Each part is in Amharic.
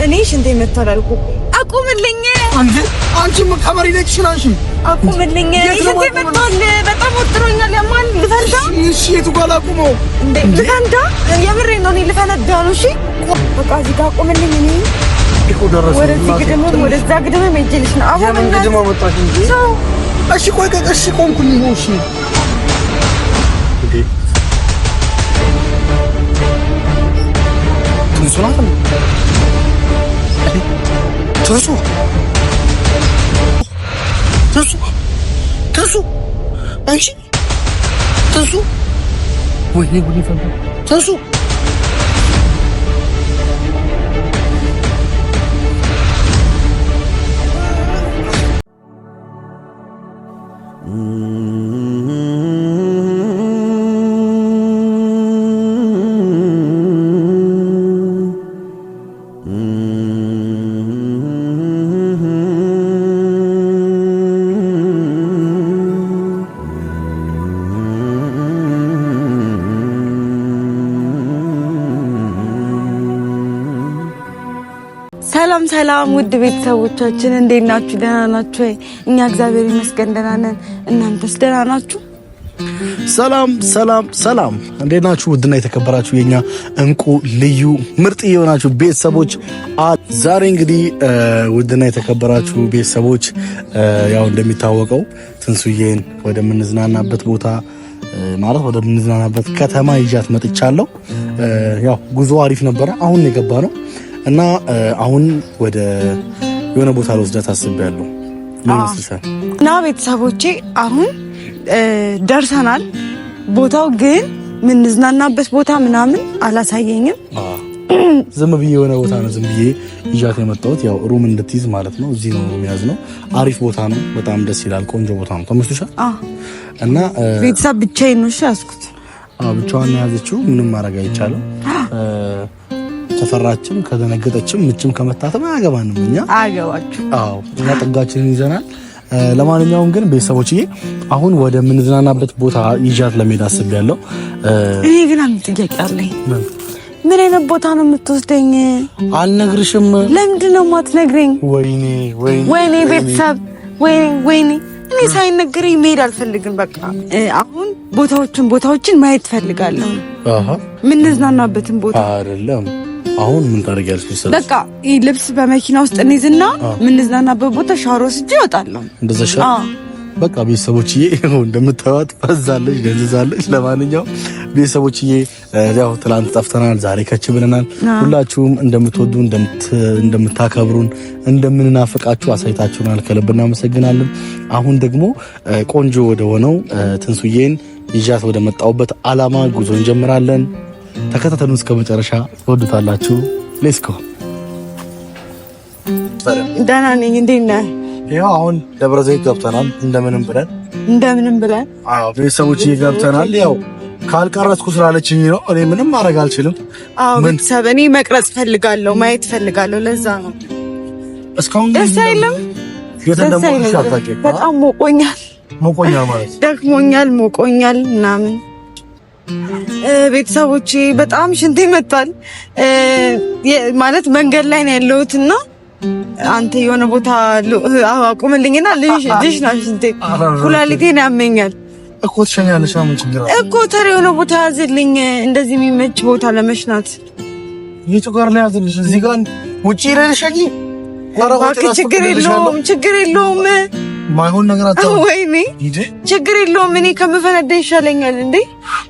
እኔ ሽንቴ መታላልኩ አቁምልኝ። አንቺ ከመሪ ላይ ትሽናንሽ አቁምልኝ። ሽንቴ መታል በጣም ወጥሮኛል። ያማን ልፈንዳ። እሺ የቱ ጋር ላቁመው እንዴ? ልፈንዳ? የምሬን ነው። እኔ ልፈነዳ ነው። እሺ በቃ እዚህ ጋር አቁምልኝ። እኔ እኮ ደረሰ። ወደዚህ ግድም ወደዛ ግድም መጀልሽ ነው። አሁን ምን ግድም መጣሽ እንጂ። እሺ ቆይ እሺ ቆምኩልኝ ነው። እሺ ትንሱናት ነው ትንሱ አንቺ ትንሱ ወይ ጉዲ ፈንታ ትንሱ ሰላም ውድ ቤተሰቦቻችን እንዴት ናችሁ? ደህና ናችሁ? እኛ እግዚአብሔር ይመስገን ደህና ነን። እናንተስ ደህና ናችሁ? ሰላም እንዴት ናችሁ? ውድና የተከበራችሁ የኛ እንቁ ልዩ ምርጥ የሆናችሁ ቤተሰቦች ዛሬ እንግዲህ ውድና የተከበራችሁ ቤተሰቦች ያው እንደሚታወቀው ትንሱዬን ወደምንዝናናበት ቦታ ማለት ወደምንዝናናበት ከተማ ይዣት መጥቻለሁ። ያው ጉዞ አሪፍ ነበረ። አሁን የገባ ነው እና አሁን ወደ የሆነ ቦታ ልወስዳት አስቤያለሁ። ምን ይመስልሻል? እና ቤተሰቦቼ አሁን ደርሰናል። ቦታው ግን ምንዝናናበት ቦታ ምናምን አላሳየኝም። ዝም ብዬ የሆነ ቦታ ነው ዝም ብዬ ይዣት የመጣሁት ያው ሩም እንድትይዝ ማለት ነው። እዚህ ነው የሚያዝ ነው። አሪፍ ቦታ ነው። በጣም ደስ ይላል። ቆንጆ ቦታ ነው። ተመችቶሻል? እና ቤተሰብ ብቻዬን ነው ያዝኩት። ብቻዋን ያዘችው። ምንም ማድረግ አይቻልም። ከፈራችም ከደነገጠችም ምችም ከመታተም አያገባንም። እኛ አያገባችሁ። እኛ ጥጋችንን ይዘናል። ለማንኛውም ግን ቤተሰቦችዬ አሁን ወደ ምንዝናናበት ቦታ ይዣት ለመሄድ አስቤያለሁ። እኔ ግን አንድ ጥያቄ አለኝ። ምን አይነት ቦታ ነው የምትወስደኝ? አልነግርሽም። ለምንድን ነው የማትነግረኝ? ወይኔ ቤተሰብ ወይኔ እኔ ሳይነገረኝ መሄድ አልፈልግም። በቃ አሁን ቦታዎችን ማየት ፈልጋለሁ። ምንዝናናበትን ቦታ አይደለም። አሁን ምን ታደርጊያለሽ መሰለሽ? በቃ ልብስ በመኪና ውስጥ እንይዝና ምንዝናናበት ቦታ ሻወር ወስጄ እወጣለሁ። እንደዛ በቃ ቤተሰቦችዬ እንደምታዩት ፈዛለች፣ ደንዝዛለች። ለማንኛውም ቤተሰቦችዬ ያው ትላንት ጠፍተናል፣ ዛሬ ከች ብለናል። ሁላችሁም እንደምትወዱ እንደምታከብሩን እንደምንናፍቃችሁ አሳይታችሁናል። ከልብ እናመሰግናለን። አሁን ደግሞ ቆንጆ ወደ ሆነው ትንሱዬን ይዣት ወደ መጣሁበት አላማ ጉዞ እንጀምራለን። ተከታተሉን እስከ መጨረሻ፣ ትወዱታላችሁ። ሌትስ ጎ። ደህና ነኝ። እንዴት ነህ? ያው አሁን ደብረ ዘይት ገብተናል። እንደምንም ብለን አዎ ቤተሰቦች ገብተናል። ያው ካልቀረጽኩ ስላለችኝ ነው። እኔ ምንም ማድረግ አልችልም። አዎ ቤተሰብ እኔ መቅረጽ ፈልጋለሁ፣ ማየት ፈልጋለሁ። ለዛ ነው እስካሁን ደስ አይልም። በጣም ሞቆኛል ማለት ደክሞኛል፣ ሞቆኛል ምናምን። ቤተሰቦቼ በጣም ሽንቴ መጥቷል። ማለት መንገድ ላይ ነው ያለሁትና አንተ የሆነ ቦታ አቁምልኝና ልጅ ናሽ እንዴ? ኩላሊቴን ያመኛል እኮ ትሸኛለሽ። ምን ችግር አለ እኮ ተሬ የሆነ ቦታ ያዝልኝ፣ እንደዚህ የሚመች ቦታ ለመሽናት። የቱ ጋር ነው ያዝልሽ? እዚህ ጋር ውጪ ይረልሻቂ። ችግር የለውም ማይሆን ነገር አታው። ወይኔ ችግር የለውም። እኔ ከምፈነዳ ይሻለኛል እንዴ?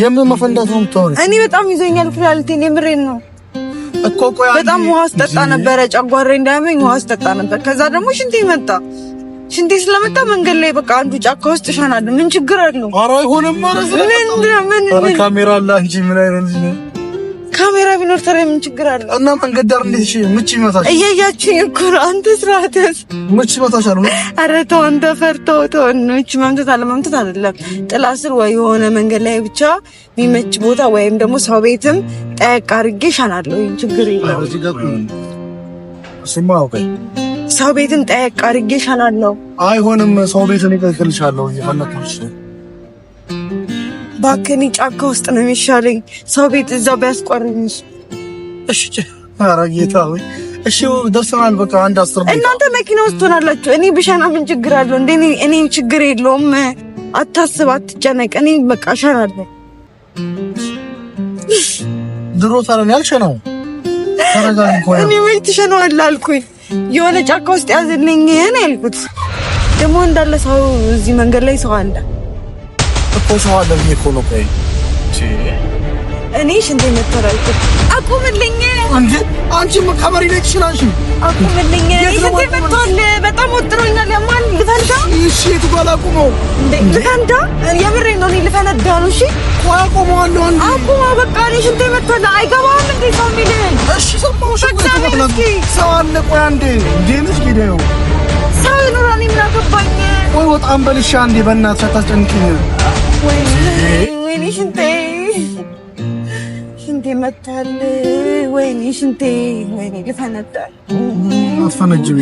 የምን መፈንዳት ነው የምታወሪው? እኔ በጣም ይዘኛል ኩላሊቴን፣ የምሬን ነው እኮ። ቆይ በጣም ውሃ አስጠጣ ነበረ፣ ጨጓራዬ እንዳያመኝ ውሃ አስጠጣ ነበር። ከዛ ደግሞ ሽንቴ መጣ። ሽንቴ ስለመጣ መንገድ ላይ በቃ አንዱ ጫካ ውስጥ ሻናል። ምን ችግር አለው? ኧረ አይሆንም ማለት ነው። ምን ካሜራ አለ እንጂ ምን አይነት ነው? ካሜራ ቢኖር ታዲያ ምን ችግር አለው? እና መንገድ ዳር እንዴት ምች ይመታሽ? እያያችሁኝ እኮ ነው። አንተ ስራተስ ምች ይመታሻል? ኧረ ተው አንተ ፈርተው ምች መምታት አለመምታት አይደለም። ጥላ ስር ወይ የሆነ መንገድ ላይ ብቻ የሚመች ቦታ ወይም ደግሞ ሰው ቤትም ጠቅ አድርጌ ሻናለሁ። ችግር የለውም። ሰው ቤትም ጠቅ አድርጌ ሻናለሁ። አይሆንም። ሰው ቤትን ይቀልቅልሻለሁ። ይፈነኩልሽ ባክኒ ጫካ ውስጥ ነው የሚሻለኝ። ሰው ቤት እዛው ቢያስቆርኝሽ። እሺ ኧረ ጌታ ሆይ እሺ ደርሰናል። በቃ አንድ 10 እናንተ መኪና ውስጥ ሆናላችሁ። እኔ ብሸና ምን ችግር አለው እንዴ? እኔ ችግር የለውም። አታስብ፣ አትጨነቅ። እኔ በቃ እሸናለሁ። ድሮ ታረን ያልሸነው እኔ ወይ ትሸናለህ አልኩኝ። የሆነ ጫካ ውስጥ ያዝልኝ እኔ ያልኩት ደግሞ እንዳለ ሰው እዚህ መንገድ ላይ ሰው አለ እኮ ሰው አለ ብዬ እኮ ነው። ቆይ እኔ ሽንቴ መተራይኩ አቁምልኝ እንዴ! አንቺ መከበሪ ነች ይችላልሽ። አቁምልኝ። ሽንቴ መተል በጣም ወጥሮኛል። ያማን ልፈንዳ። እሺ ትባላ አቁመው እንዴ! ልፈንዳ። የምሬን ነው። እኔ ልፈነዳ ነው። እሺ ቆይ አቁመዋለሁ። አንዴ አቁመው በቃ። እኔ ሽንቴ መተል አይገባም እንዴ ሰው የሚልህ። እሺ ሰማሁሽ። ሰው አለ። ቆይ አንዴ እንዴንስ ጊዜው ሰው ይኖራል። ምን አገባኝ? ቆይ ወጣም በልሻ አንዴ በእናትሽ አታስጨንቂኝ። ወይኔ ሽንቴ መታል። ወይኔ ሽንቴ ወይኔ ልፈነዳ። አትፈነጅም።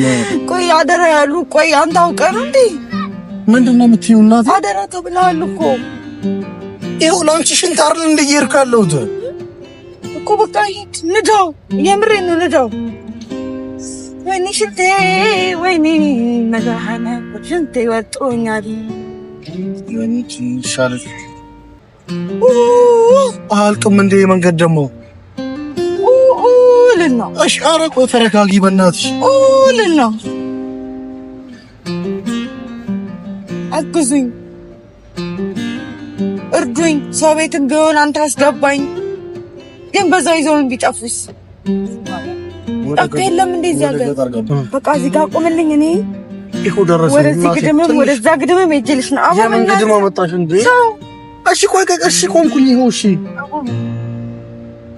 ቆይ አደራ ያሉ ቆይ አንተ አውቀህ ነው እንዴ? ምንድነው የምትይው እናቴ? አደራ ተብለሃል እኮ። ይኸው ላንቺ ሽንት አይደል እንደ እየሄድክ ያለሁት እኮ። በቃ ሂድ ንዳው። የምሬን ነው ንዳው። ወይኔ ሽንቴ ወይኔ መጋሃና ሽንቴ ወጥሮኛል። ወይኔ ይሻለሽ አልቅም እንደ መንገድ ደግሞ ልና እሺ፣ ኧረ ቆይ ተረጋጊ በእናትሽ። ልና አግዙኝ፣ እርዱኝ። ሰው ቤትም ቢሆን አንተ አስገባኝ። ግን በዛው ይዘውን ቢጠፉስ? ጠፍቶ የለም እንደዚህ ያገ በቃ እዚህ ጋር ቆምልኝ። እኔ ይሁ ደረሰ። ወደዚህ ግድምም ወደዛ ግድምም ሄጄልሽ ነው። አሁን ምን ግድም አመጣሽ እንዴ? እሺ ቆይ እሺ ቆምኩኝ። ይኸው እሺ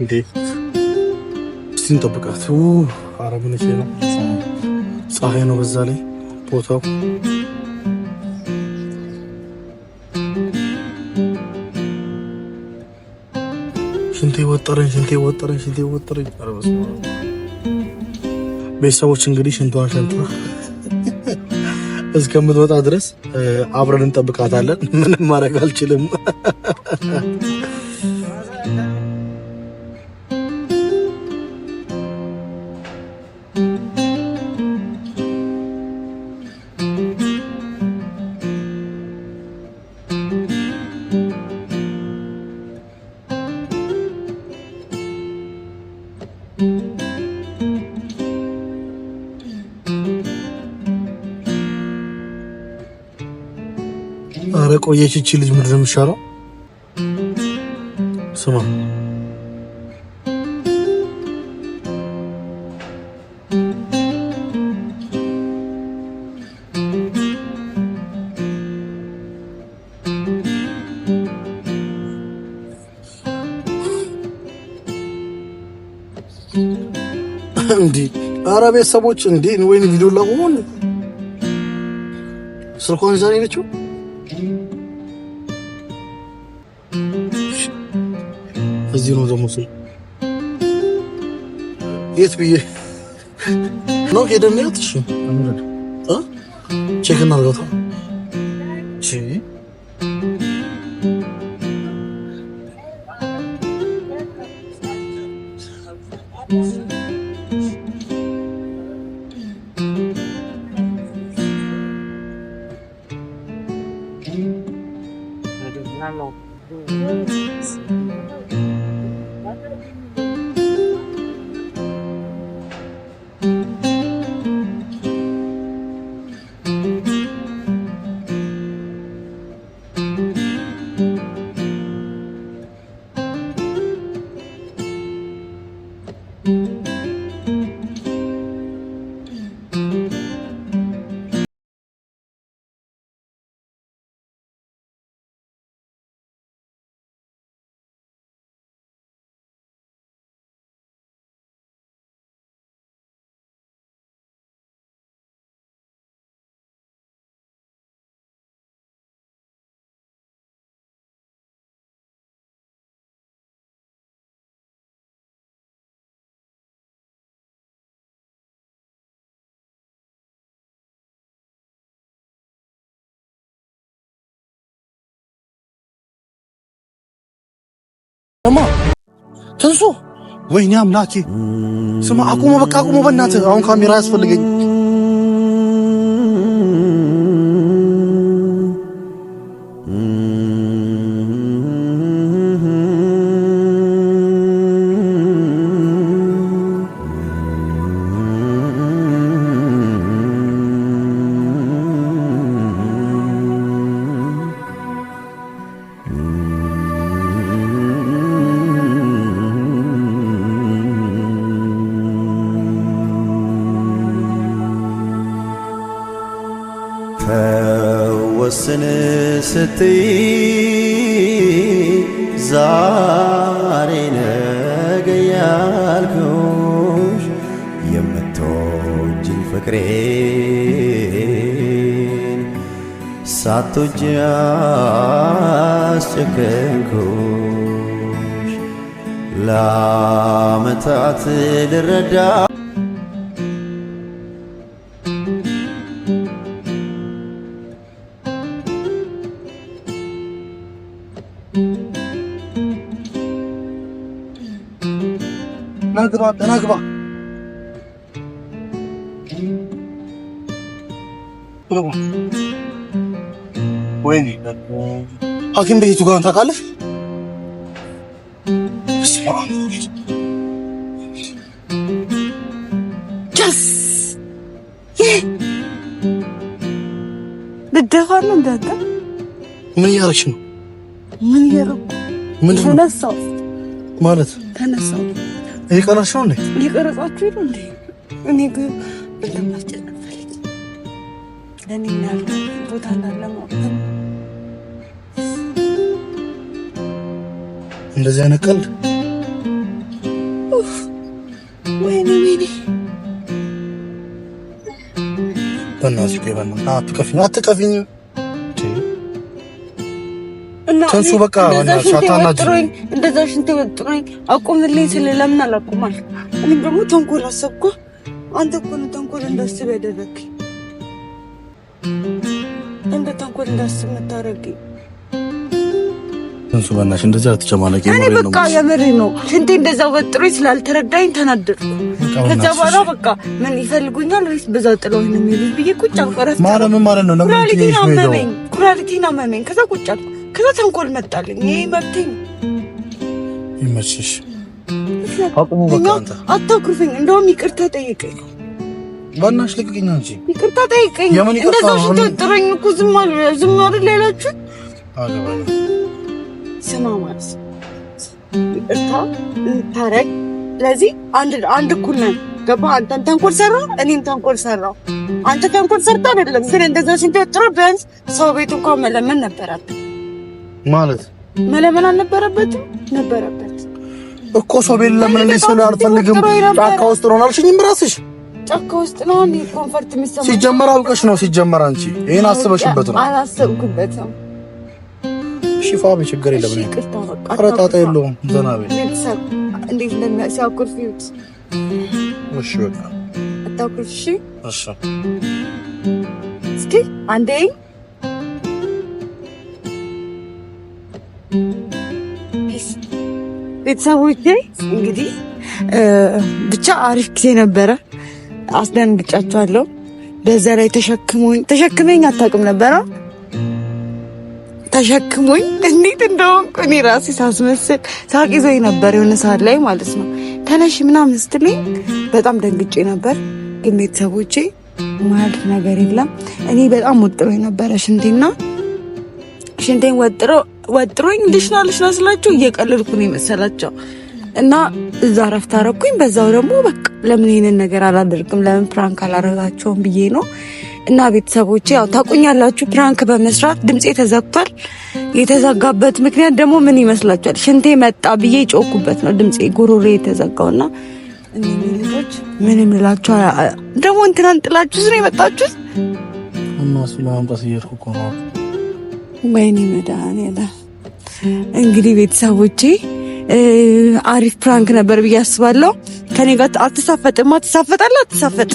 እንዴ እስቲን ጠብቃት። ኧረ ምን እሺ ነው? ፀሐይ ነው በዛ ላይ ቦታው። ሽንቴ ወጠረኝ። ኧረ በስመ አብ። ቤተሰቦች እንግዲህ ሽንቷን ሸንታ እስከምትወጣ ድረስ አብረን እንጠብቃታለን። ምንም ማድረግ አልችልም። ኧረ ቆየች እቺ ልጅ። ምንድን ነው የምትሻለው? ስማ እንዴ! ኧረ ቤተሰቦች እንዴ! ወይኔ ቪዲዮ ላቆመን ስልኳን ዛሬ ነችው። እዚህ ነው ደግሞ ስል የት ብዬ ነው ሄደን ያት። እሺ ቼክ እናድርጋታ። እሺ እማ ትንሱ ወይኔ አምላኬ ስማ አቁሞ በቃ አቁሞ በእናትህ አሁን ካሜራ ያስፈልገኝ ወስን ስትይ ዛሬ ነገ ያልኩሽ የምትወጂኝ ፍቅሬን ሳትወጂ አስጨከንኩሽ ለዓመታት ልረዳ ናግባ ወይኔ ሐኪም ቤቱ ጋር ታውቃለህ? ልደፋን እንዳታ ምን እያደረግሽ ነው? ምን እያደረኩ ተነሳው ማለት ተነሳው እየቀረጽሽ ነው እንዴ? እየቀረጻችሁ ነው እንዴ? እኔ ግን እንደማስጨነቅ ፈልጌ ለኔ ያለ ቦታ እንዳለማውቅ እንደዚህ አይነት ቀልድ ወይኔ በእናትሽ አትቀፊኝ ተንሱ በቃ በእናትሽ አታናግሪኝ። እንደዛ ሽንቴ ወጥሮኝ አቁምልኝ ስል ለምን አላቁማል? እኔም ደግሞ ተንኮል አሰብኩ። አንተ እኮ ነው ተንኮል እንዳስብ ያደረግኝ። እንደ ተንኮል እንዳስብ የምታደርገኝ ተንሱ በእናትሽ እንደዛ አትጨማለቂ። እኔ በቃ የምሬ ነው። ሽንቴ እንደዛ ወጥሮኝ ስላልተረዳኝ ተናደድኩ። ከዛ በኋላ በቃ ምን ይፈልጉኛል ወይስ በዛ ጥለውኝ ነው የሚሉኝ ብዬ ቁጭ አልኩ። ማለት ነው ለምን ኩላሊቴን አመመኝ። ከዛ ቁጭ አልኩ። ከዛ ተንኮል መጣልኝ። ይሄ መብቴ ነው። ይመችሽ። አቁሙ በቃ አንተ አታኩርፈኝ። እንደውም ይቅርታ ጠይቀኝ። በእናትሽ ልቀቂኝ እንጂ ይቅርታ ጠይቀኝ። እንደዛ ሽንጥረኝ እኮ ዝም አይደል ያላችሁ? አገባኝ ስማ ማለት ይቅርታ ታረቅ። ስለዚህ አንድ እኩል ነን። ገባህ? አንተም ተንኮል ሰራው፣ እኔም ተንኮል ሰራው። አንተ ተንኮል ሰርታ አይደለም ግን እንደዛ ሽንጥረ ቢያንስ ሰው ቤት እንኳን መለመን ነበረበት። ማለት መለመን አልነበረበትም? ነበረበት እኮ ሰው ቤት ለምን እንደ ሰው አልፈልግም። ጫካ ውስጥ ነው አልሽኝም? ራስሽ ጫካ ውስጥ ነው እንዴ ኮንፈርት የሚሰማው? ሲጀመር አውቀሽ ነው። ሲጀመር አንቺ ይሄን አስበሽበት ነው? አላሰብኩበትም። ሽፋ በችግር የለም። አረጣጣ የለውም። ዘና ቤት እንዴት እንደሚያሳኩርፊት እሺ በቃ አታኩርፊ። እሺ እስኪ አንዴ ቤተሰቦቼ እንግዲህ ብቻ አሪፍ ጊዜ ነበረ። አስደንግጫቸዋለሁ። በዛ ላይ ተሸክመኝ አታውቅም ነበረ። ተሸክሞኝ እንዴት እንደሆንኩ እኔ ራሴ ሳስመስል ሳቅ ይዞኝ ነበር የሆነ ሰዓት ላይ ማለት ነው። ተነሽ ምናምን ስትለኝ በጣም ደንግጬ ነበር። ግን ቤተሰቦቼ ማለት ነገር የለም። እኔ በጣም ወጥሮኝ ነበረ ሽንቴን ወጥሮኝ ልሽና ስላቸው እየቀለድኩ ነው የመሰላቸው እና እዛ ረፍት አረኩኝ። በዛው ደግሞ በቃ ለምን ይሄንን ነገር አላደርግም ለምን ፕራንክ አላረጋቸውም ብዬ ነው። እና ቤተሰቦቼ ያው ታቁኛላችሁ፣ ፕራንክ በመስራት ድምጼ ተዘግቷል። የተዘጋበት ምክንያት ደግሞ ምን ይመስላችኋል? ሽንቴ መጣ ብዬ ጮኩበት ነው ድምጼ ጉሮሬ የተዘጋውና እነዚህ ልጆች ምንም ልላችሁ ደግሞ እንትናን ጥላችሁ ስለ የመጣችሁት እና ስለማምጣት እየሄድኩ ነው። ወይኔ መድኃኒዓለም። እንግዲህ ቤተሰቦቼ አሪፍ ፕራንክ ነበር ብዬ አስባለሁ። ከኔ ጋር አትሳፈጥም? አትሳፈጣለህ? አትሳፈጥ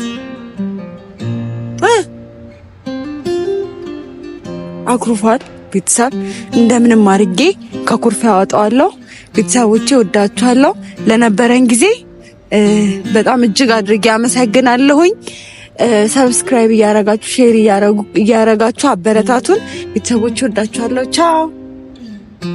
አኩርፏል። ቤተሰብ እንደምንም አድርጌ ከኩርፊያ አወጣዋለሁ። ቤተሰቦቼ ወዳችኋለሁ። ለነበረን ጊዜ በጣም እጅግ አድርጌ አመሰግናለሁኝ። ሰብስክራይብ እያረጋችሁ ሼር እያረጋችሁ አበረታቱን። ቤተሰቦቼ ወዳችኋለሁ። ቻው